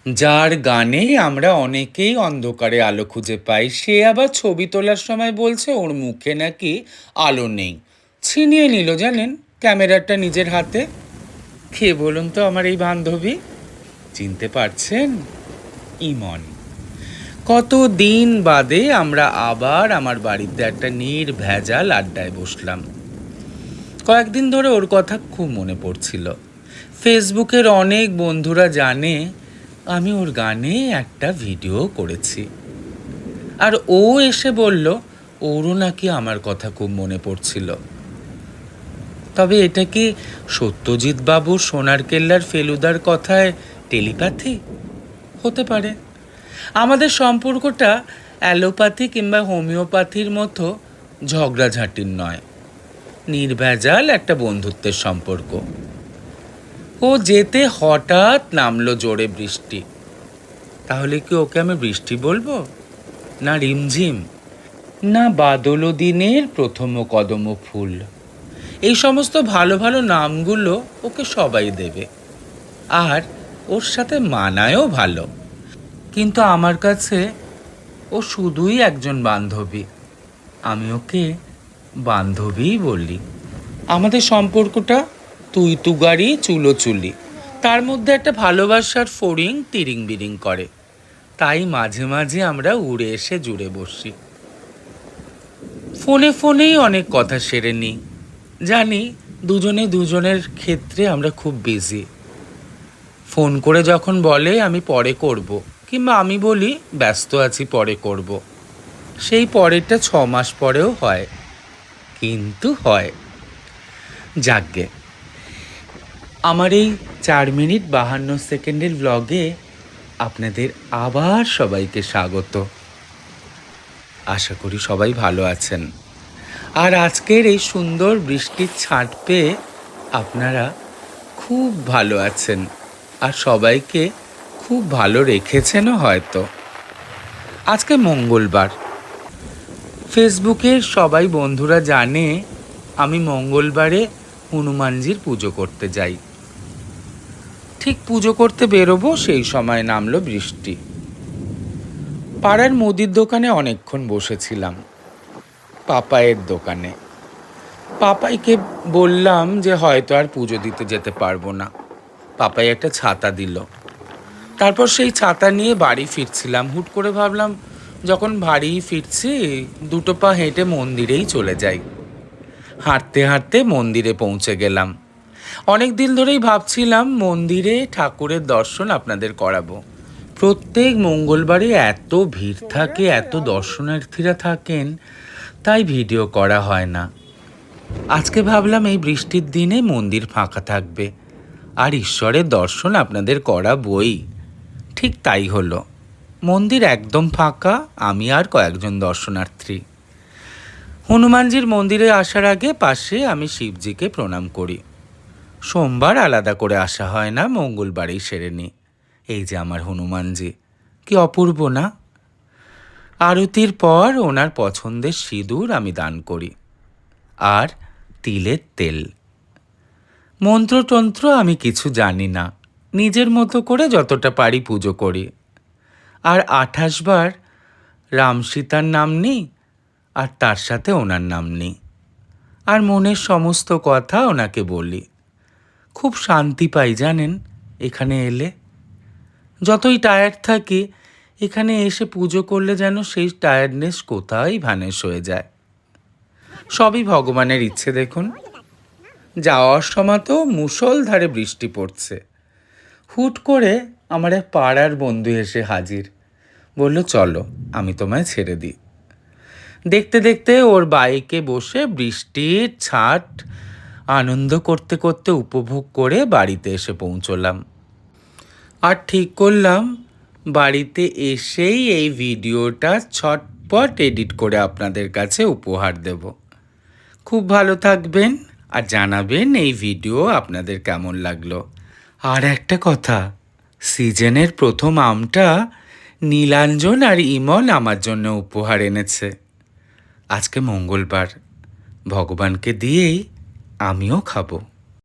যার গানে আমরা অনেকেই অন্ধকারে আলো খুঁজে পাই, সে আবার ছবি তোলার সময় বলছে ওর মুখে নাকি আলো নেই। ছিনিয়ে নিল জানেন ক্যামেরাটা নিজের হাতে। কে বলুন তো আমার এই বান্ধবী? চিনতে পারছেন? ইমন। কত দিন বাদে আমরা আবার আমার বাড়িতে একটা নির্ভেজাল আড্ডায় বসলাম। কয়েকদিন ধরে ওর কথা খুব মনে পড়ছিল। ফেসবুকের অনেক বন্ধুরা জানে আমি ওর গানে একটা ভিডিও করেছি, আর ও এসে বলল ওরও নাকি আমার কথা খুব মনে পড়ছিল। তবে এটা কি সত্যজিৎ বাবুর সোনার কেল্লার ফেলুদার কথায় টেলিপ্যাথি? হতে পারে। আমাদের সম্পর্কটা অ্যালোপ্যাথি কিংবা হোমিওপ্যাথির মতো ঝগড়াঝাঁটির নয়, নির্ভেজাল একটা বন্ধুত্বের সম্পর্ক। ও যেতে হঠাৎ নামলো জোরে বৃষ্টি। তাহলে কি ওকে আমি বৃষ্টি বলবো, না রিমঝিম, না বাদল দিনের প্রথম কদম ফুল? এই সমস্ত ভালো ভালো নামগুলো ওকে সবাই দেবে, আর ওর সাথে মানায়ও ভালো। কিন্তু আমার কাছে ও শুধুই একজন বান্ধবী। আমি ওকে বান্ধবীই বলি। আমাদের সম্পর্কটা তুই তুগারি চুলোচুলি, তার মধ্যে একটা ভালোবাসার ফড়িং তিরিং বিরিং করে। তাই মাঝে মাঝে আমরা উড়ে এসে জুড়ে বসি। ফোনে ফোনেই অনেক কথা সেরে নিই। জানি দুজনে দুজনের ক্ষেত্রে আমরা খুব বিজি। ফোন করে যখন বলে আমি পরে করব, কিংবা আমি বলি ব্যস্ত আছি পরে করব, সেই পরেরটা 6 মাস পরেও হয়, কিন্তু হয়। যাকগে, আমার এই 4 মিনিট 52 সেকেন্ডের ব্লগে আপনাদের আবার সবাইকে স্বাগত। আশা করি সবাই ভালো আছেন, আর আজকের এই সুন্দর বৃষ্টির ছাঁট পেয়ে আপনারা খুব ভালো আছেন, আর সবাইকে খুব ভালো রেখেছেনও হয়তো। আজকে মঙ্গলবার। ফেসবুকের সবাই বন্ধুরা জানে আমি মঙ্গলবারে হনুমানজির পুজো করতে যাই। ঠিক পুজো করতে বেরোবো সেই সময় নামলো বৃষ্টি। পাড়ার মুদির দোকানে অনেকক্ষণ বসেছিলাম, পাপাইয়ের দোকানে। পাপাইকে বললাম যে হয়তো আর পুজো দিতে যেতে পারবো না। পাপাই একটা ছাতা দিল। তারপর সেই ছাতা নিয়ে বাড়ি ফিরছিলাম। হুট করে ভাবলাম যখন বাড়ি ফিরছি 2 পা হেঁটে মন্দিরেই চলে যাই। হাঁটতে হাঁটতে মন্দিরে পৌঁছে গেলাম। অনেক দিন ধরেই ভাবছিলাম মন্দিরে ঠাকুরের দর্শন আপনাদের করাবো। প্রত্যেক মঙ্গলবারে এত ভিড় থাকে, এত দর্শনার্থীরা থাকেন, তাই ভিডিও করা হয় না। আজকে ভাবলাম এই বৃষ্টির দিনে মন্দির ফাঁকা থাকবে, আর ঈশ্বরের দর্শন আপনাদের করাবই। ঠিক তাই হলো। মন্দির একদম ফাঁকা, আমি আর কয়েকজন দর্শনার্থী। হনুমানজির মন্দিরে আসার আগে পাশে আমি শিবজিকে প্রণাম করি। সোমবার আলাদা করে আসা হয় না, মঙ্গলবারেই সেরে নিই। এই যে আমার হনুমানজি, কি অপূর্ব না? আরতির পর ওনার পছন্দের সিঁদুর আমি দান করি, আর তিলের তেল। মন্ত্রতন্ত্র আমি কিছু জানি না, নিজের মতো করে যতটা পারি পুজো করি। আর 28 বার রাম সীতার নাম নিই, আর তার সাথে ওনার নাম নিই, আর মনের সমস্ত কথা ওনাকে বলি। খুব শান্তি পাই জানেন এখানে এলে। যতই টায়ার্ড থাকি, এখানে এসে পুজো করলে যেন সেই টায়ার্ডনেস কোথায় ভ্যানিশ হয়ে যায়। সবই ভগবানের ইচ্ছে। দেখুন, যাওয়ার সময় তো মুষলধারে বৃষ্টি পড়ছে। হুট করে আমার এক পাড়ার বন্ধু এসে হাজির, বলল চলো আমি তোমায় ছেড়ে দিই। দেখতে দেখতে ওর বাইকে বসে বৃষ্টির ছাট আনন্দ করতে করতে উপভোগ করে বাড়িতে এসে পৌঁছলাম। আর ঠিক করলাম বাড়িতে এসেই এই ভিডিওটা ছটপট এডিট করে আপনাদের কাছে উপহার দেব। খুব ভালো থাকবেন, আর জানাবেন এই ভিডিও আপনাদের কেমন লাগলো। আর একটা কথা, সিজনের প্রথম আমটা নীলাঞ্জন আর ইমন আমার জন্য উপহার এনেছে। আজকে মঙ্গলবার, ভগবানকে দিয়েই আমিও খাবো।